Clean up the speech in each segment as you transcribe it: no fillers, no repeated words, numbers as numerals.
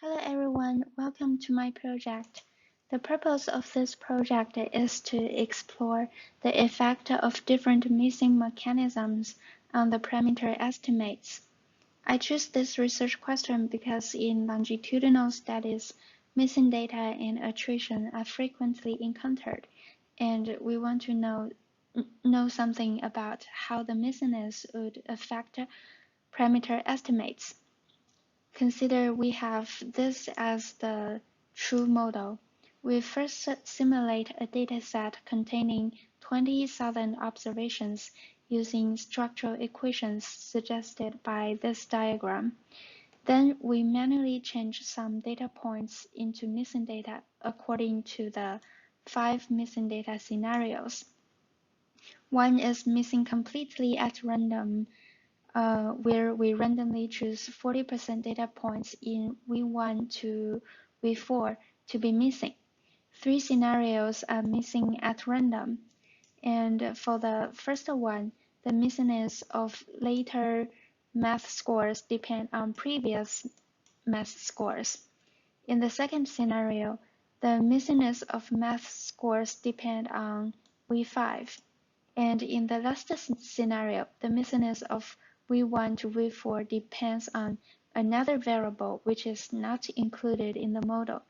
Hello everyone, welcome to my project. The purpose of this project is to explore the effect of different missing mechanisms on the parameter estimates. I choose this research question because in longitudinal studies, missing data and attrition are frequently encountered, and we want to know something about how the missingness would affect parameter estimates. Consider we have this as the true model. We first simulate a dataset containing 20,000 observations using structural equations suggested by this diagram. Then we manually change some data points into missing data according to the 5 missing data scenarios. One is missing completely at random, where we randomly choose 40% data points in V1 to V4 to be missing. 3 scenarios are missing at random. And for the first one, the missingness of later math scores depend on previous math scores. In the second scenario, the missingness of math scores depend on V5. And in the last scenario, the missingness of V1 to V4 depends on another variable which is not included in the model.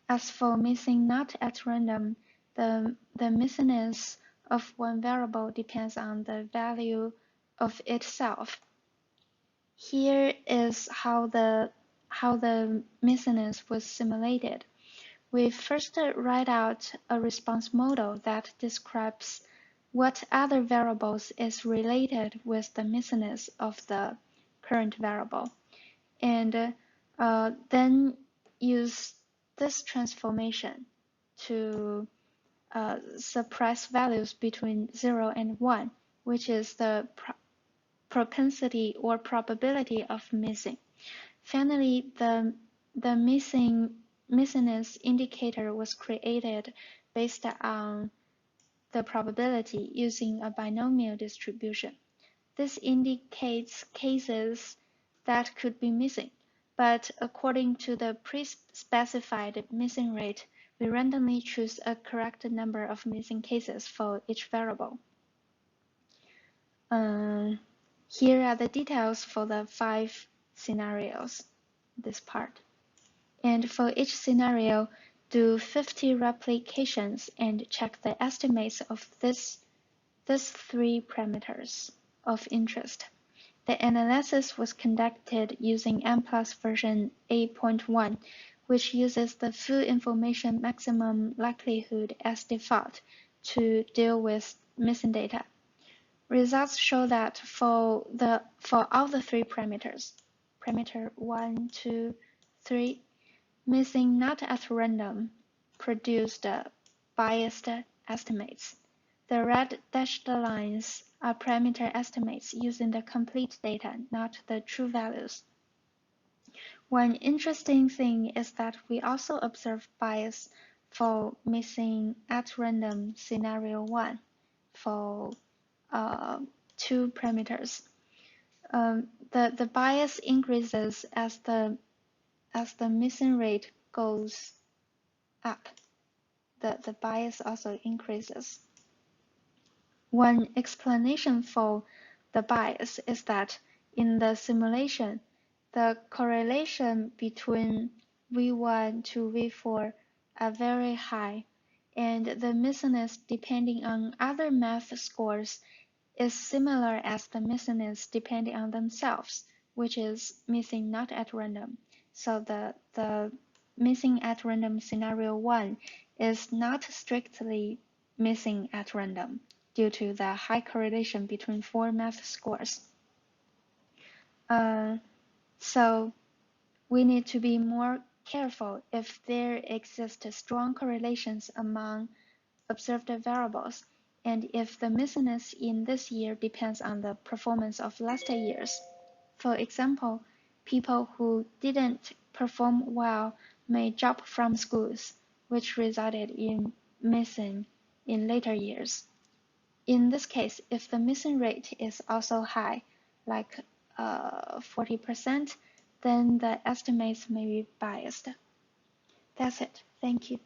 As for missing not at random, the missingness of one variable depends on the value of itself. Here is how the missingness was simulated. We first write out a response model that describes what other variables is related with the missingness of the current variable, and then use this transformation to suppress values between 0 and 1, which is the propensity or probability of missing. Finally, the missingness indicator was created based on the probability using a binomial distribution. This indicates cases that could be missing, but according to the pre-specified missing rate, we randomly choose a correct number of missing cases for each variable. Here are the details for the 5 scenarios, this part. And for each scenario, do 50 replications and check the estimates of these 3 parameters of interest. The analysis was conducted using M+ version 8.1, which uses the full information maximum likelihood as default to deal with missing data. Results show that for all the 3 parameters, parameter 1, 2, 3, missing not at random produced biased estimates. The red dashed lines are parameter estimates using the complete data, not the true values. One interesting thing is that we also observe bias for missing at random scenario 1 for 2 parameters. The bias increases as the missing rate goes up. The bias also increases. One explanation for the bias is that in the simulation, the correlation between V1 to V4 are very high, and the missingness depending on other math scores is similar as the missingness depending on themselves, which is missing not at random. So the missing at random scenario 1 is not strictly missing at random due to the high correlation between 4 math scores. So we need to be more careful if there exist strong correlations among observed variables, and if the missingness in this year depends on the performance of last years. For example, people who didn't perform well may drop from schools, which resulted in missing in later years. In this case, if the missing rate is also high, like 40%, then the estimates may be biased. That's it. Thank you.